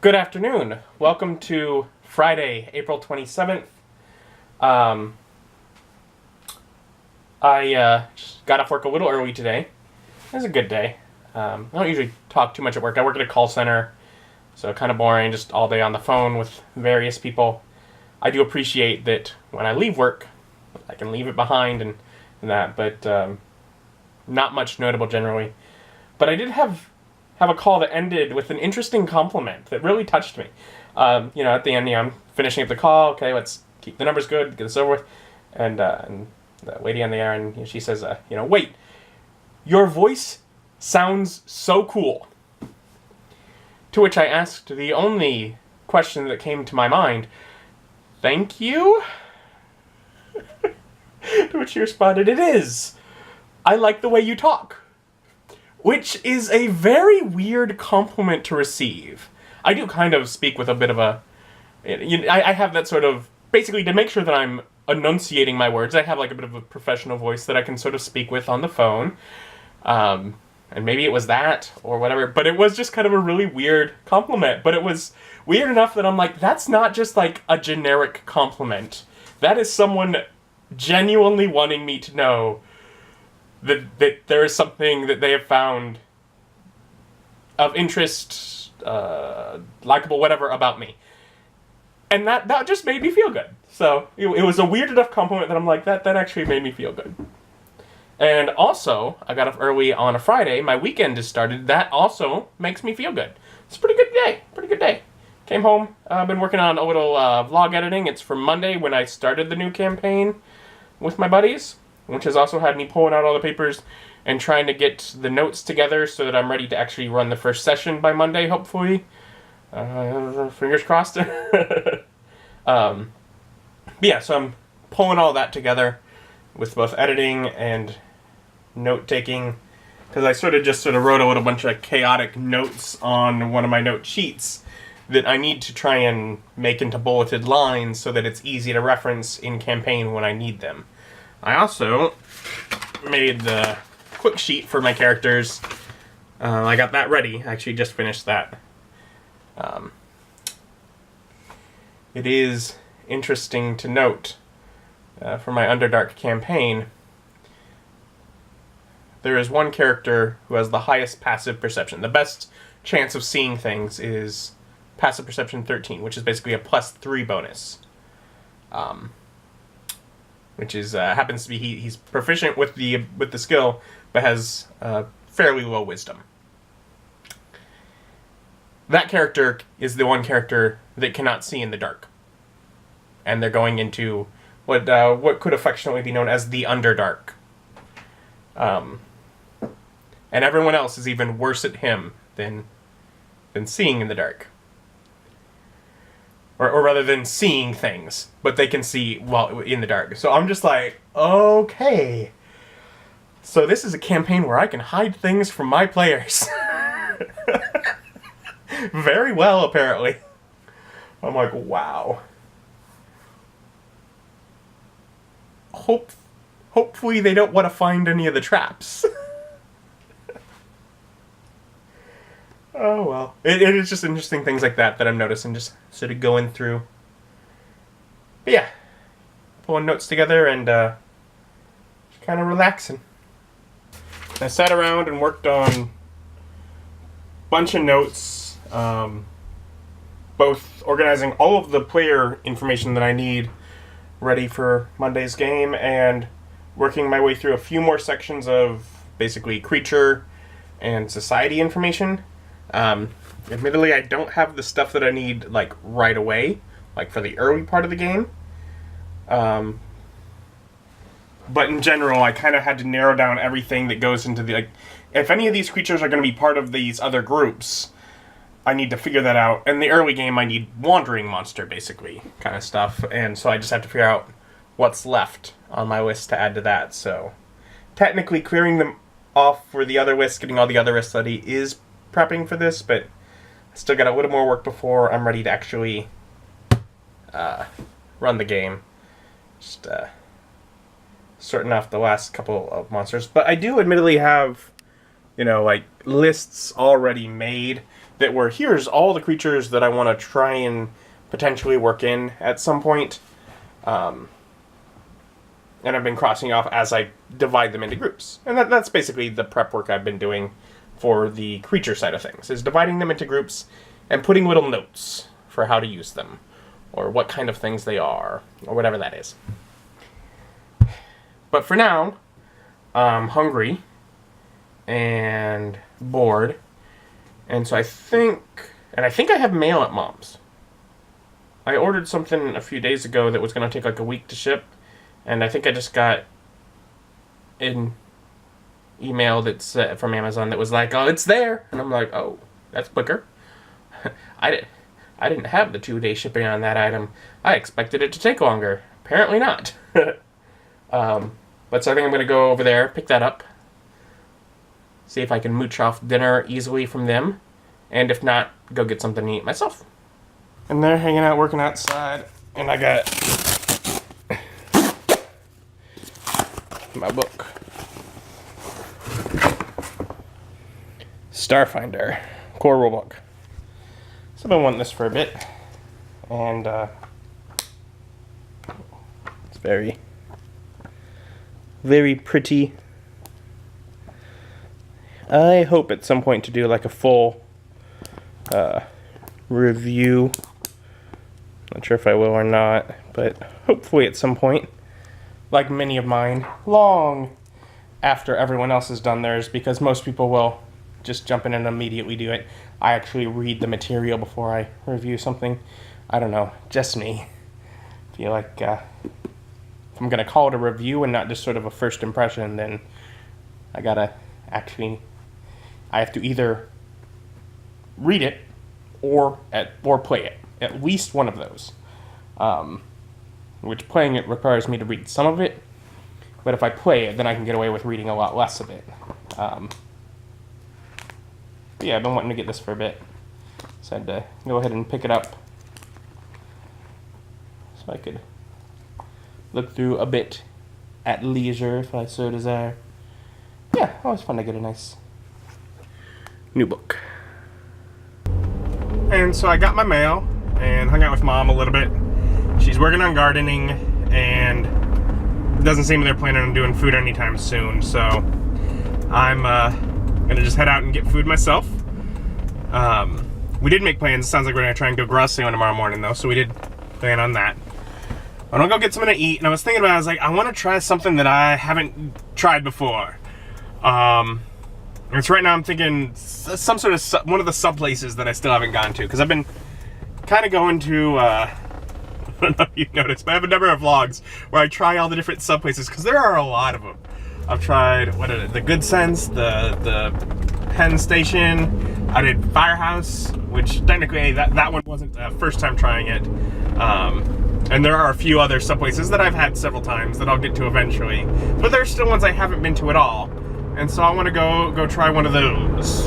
Good afternoon. Welcome to Friday, April 27th. Um, I just got off work a little early today. It was a good day. I don't usually talk too much at work. I work at a call center, so kind of boring, just all day on the phone with various people. I do appreciate that when I leave work, I can leave it behind and that, but not much notable generally. But I did have a call that ended with an interesting compliment that really touched me. At the end, I'm finishing up the call. Okay, let's keep the numbers good, get this over with. And the lady on the air, and she says, wait, your voice sounds so cool. To which I asked the only question that came to my mind, thank you? To which she responded, it is. I like the way you talk. Which is a very weird compliment to receive. I do kind of speak with a bit of a... I have that sort of... Basically, to make sure that I'm enunciating my words, I have like a bit of a professional voice that I can sort of speak with on the phone. And maybe it was that, or whatever. But it was just kind of a really weird compliment. But it was weird enough that I'm like, that's not just like a generic compliment. That is someone genuinely wanting me to know that there is something that they have found of interest, likable, whatever, about me. And that just made me feel good. So it was a weird enough compliment that I'm like, that actually made me feel good. And also, I got up early on a Friday. My weekend has started. That also makes me feel good. It's a pretty good day. Came home. I've been working on a little vlog editing. It's for Monday when I started the new campaign with my buddies, which has also had me pulling out all the papers and trying to get the notes together so that I'm ready to actually run the first session by Monday, hopefully. Fingers crossed. So I'm pulling all that together with both editing and note-taking, because I sort of wrote a little bunch of chaotic notes on one of my note sheets that I need to try and make into bulleted lines so that it's easy to reference in campaign when I need them. I also made the quick sheet for my characters. I got that ready. I actually just finished that. It is interesting to note for my Underdark campaign, there is one character who has the highest passive perception. The best chance of seeing things is passive perception 13, which is basically a +3 bonus. Which is happens to be he's proficient with the skill, but has fairly low wisdom. That character is the one character that cannot see in the dark, and they're going into what could affectionately be known as the Underdark. And everyone else is even worse at him than seeing in the dark. Or rather than seeing things, but they can see while in the dark. So I'm just like, okay. So this is a campaign where I can hide things from my players. Very well, apparently. I'm like, wow. Hopefully they don't want to find any of the traps. Oh, well. It is just interesting things like that I'm noticing, just sort of going through. But yeah, pulling notes together and just kind of relaxing. I sat around and worked on a bunch of notes, both organizing all of the player information that I need ready for Monday's game, and working my way through a few more sections of basically creature and society information. Admittedly, I don't have the stuff that I need, like, right away, like, for the early part of the game. But in general, I kind of had to narrow down everything that goes into the, like, if any of these creatures are going to be part of these other groups, I need to figure that out. In the early game, I need wandering monster, basically, kind of stuff, and so I just have to figure out what's left on my list to add to that. So, technically, clearing them off for the other lists, getting all the other lists ready is prepping for this, but I still got a little more work before I'm ready to actually run the game. Just sorting off the last couple of monsters. But I do admittedly have, like, lists already made that were, here's all the creatures that I want to try and potentially work in at some point. And I've been crossing off as I divide them into groups. And that's basically the prep work I've been doing for the creature side of things, is dividing them into groups and putting little notes for how to use them, or what kind of things they are, or whatever that is. But for now, I'm hungry and bored, and so I think I have mail at Mom's. I ordered something a few days ago that was going to take like a week to ship, and I think I just got an email that's from Amazon that was like, oh, it's there, and I'm like, oh, that's quicker. I didn't have the 2-day shipping on that item. I expected it to take longer. Apparently not. But so I think I'm going to go over there, pick that up, see if I can mooch off dinner easily from them, and if not, go get something to eat myself. And they're hanging out, working outside, and I got my book. Starfinder Core Rulebook. So I've been wanting this for a bit, and it's very, very pretty. I hope at some point to do like a full review. Not sure if I will or not, but hopefully at some point, like many of mine, long after everyone else has done theirs, because most people will just jump in and immediately do it. I actually read the material before I review something. I don't know, just me. I feel like if I'm going to call it a review and not just sort of a first impression, then I have to either read it or play it. At least one of those. Which playing it requires me to read some of it, but if I play it, then I can get away with reading a lot less of it. But yeah, I've been wanting to get this for a bit, so I had to go ahead and pick it up so I could look through a bit at leisure if I so desire. Yeah, always fun to get a nice new book. And so I got my mail and hung out with Mom a little bit. She's working on gardening, and it doesn't seem they're planning on doing food anytime soon, so I'm gonna just head out and get food myself. We did make plans. It sounds like we're gonna try and go garage sailing tomorrow morning though, so we did plan on that. I'm gonna go get something to eat, and I was thinking about, I was like, I want to try something that I haven't tried before. It's right now I'm thinking some sort of one of the sub places that I still haven't gone to, because I've been kind of going to I don't know if you've noticed, but I have a number of vlogs where I try all the different sub places, because there are a lot of them. I've tried the Good Sense, the Penn Station. I did Firehouse, which technically that one wasn't the first time trying it. And there are a few other sub places that I've had several times that I'll get to eventually, but there's still ones I haven't been to at all. And so I want to go try one of those.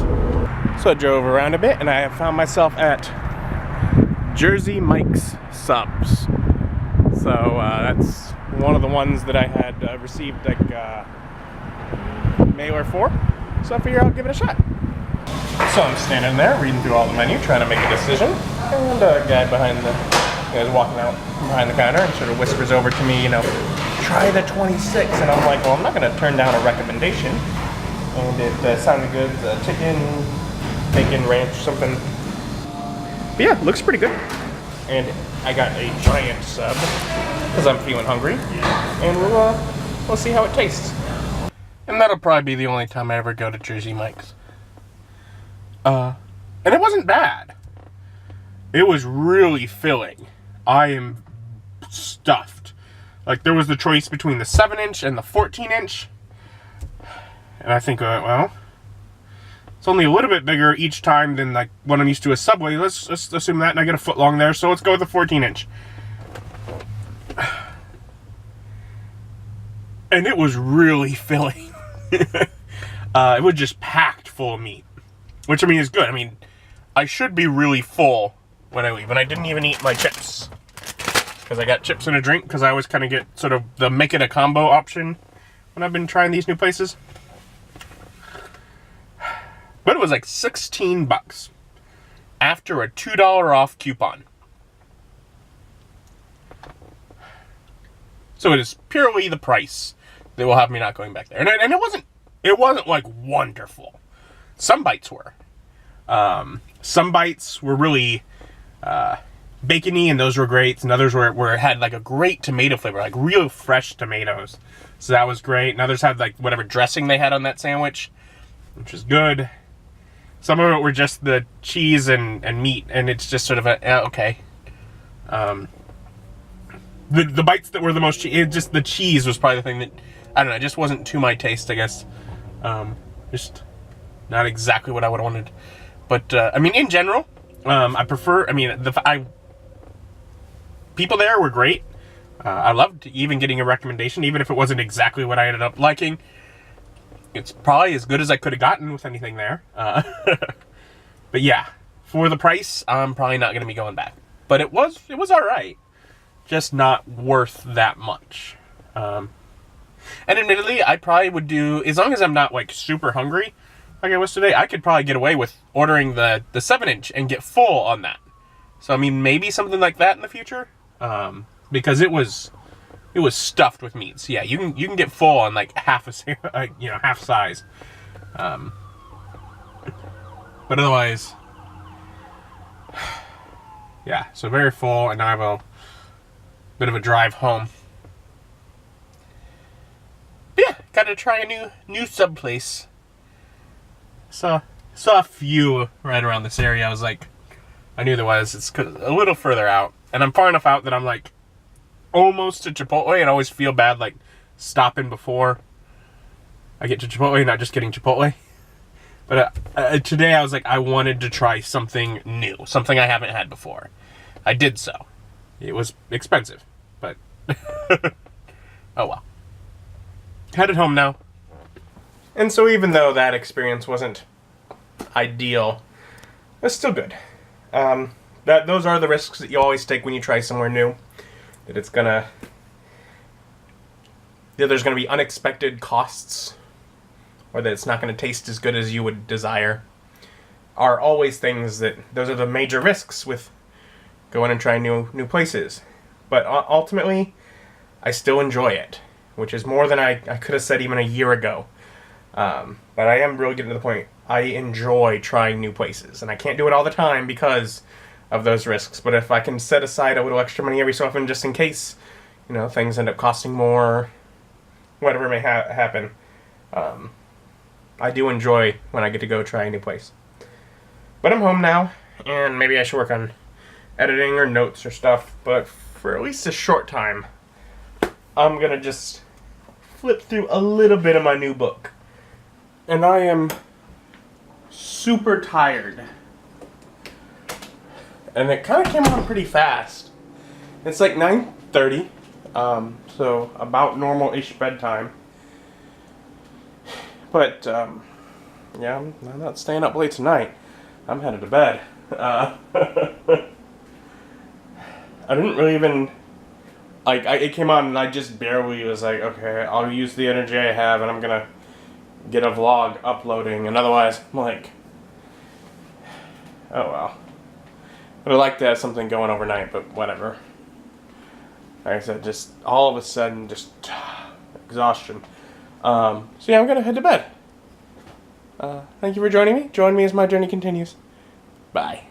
So I drove around a bit, and I have found myself at Jersey Mike's Subs. So that's one of the ones that I had received like mailer for. So I figure I'll give it a shot. So I'm standing there reading through all the menu, trying to make a decision, and a guy behind is walking out behind the counter and sort of whispers over to me, try the 26, and I'm like, well, I'm not going to turn down a recommendation. And it sounded good, chicken, bacon, ranch, something. But yeah, looks pretty good. And I got a giant sub because I'm feeling hungry, and we'll see how it tastes. And that'll probably be the only time I ever go to Jersey Mike's. And it wasn't bad. It was really filling. I am stuffed. Like, there was the choice between the 7-inch and the 14-inch. And I think, well, it's only a little bit bigger each time than like what I'm used to a Subway. Let's assume that, and I get a foot long there, so let's go with the 14-inch. And it was really filling. It was just packed full of meat, which I mean is good. I mean, I should be really full when I leave, and I didn't even eat my chips because I got chips and a drink, because I always kind of get sort of the make it a combo option when I've been trying these new places. But it was like $16. after a $2 off coupon. So it is purely the price that will have me not going back there. And it wasn't like wonderful. Some bites were. Some bites were really bacony, and those were great. And others were had like a great tomato flavor, like real fresh tomatoes. So that was great. And others had like whatever dressing they had on that sandwich, which was good. Some of it were just the cheese and meat, and it's just sort of okay. The bites that were the most just the cheese was probably the thing that, I don't know, it just wasn't to my taste, I guess. Just not exactly what I would have wanted. But, I mean, in general, I prefer, I mean, people there were great. I loved even getting a recommendation, even if it wasn't exactly what I ended up liking. It's probably as good as I could have gotten with anything there. But yeah, for the price, I'm probably not going to be going back. But it was all right. Just not worth that much. And admittedly, I probably would do, as long as I'm not like super hungry like I was today, I could probably get away with ordering the 7-inch and get full on that. So I mean, maybe something like that in the future, because it was stuffed with meats. Yeah, you can get full on like half size. But otherwise, yeah. So very full, and now I have a bit of a drive home. But yeah, got to try a new sub place. Saw a few right around this area. I was like, I knew there was. It's a little further out, and I'm far enough out that I'm like almost to Chipotle, and I always feel bad like stopping before I get to Chipotle, not just getting Chipotle. But today I was like, I wanted to try something new, something I haven't had before. I did so. It was expensive, but oh well. Headed home now. And so even though that experience wasn't ideal, it's still good. Those are the risks that you always take when you try somewhere new. That there's gonna be unexpected costs, or that it's not gonna taste as good as you would desire, are always things those are the major risks with going and trying new places. But ultimately, I still enjoy it, which is more than I could have said even a year ago. But I am really getting to the point, I enjoy trying new places, and I can't do it all the time because of those risks. But if I can set aside a little extra money every so often just in case, things end up costing more, whatever may happen, I do enjoy when I get to go try a new place. But I'm home now, and maybe I should work on editing or notes or stuff, but for at least a short time, I'm gonna just flip through a little bit of my new book. And I am super tired. And it kind of came on pretty fast. It's like 9:30, so about normal-ish bedtime. But, yeah, I'm not staying up late tonight. I'm headed to bed. I didn't really even, it came on and I just barely was like, okay, I'll use the energy I have and I'm gonna get a vlog uploading, and otherwise, I'm like, oh well. But I like to have something going overnight, but whatever. Like I said, just all of a sudden, just exhaustion. So yeah, I'm gonna head to bed. Thank you for joining me. Join me as my journey continues. Bye.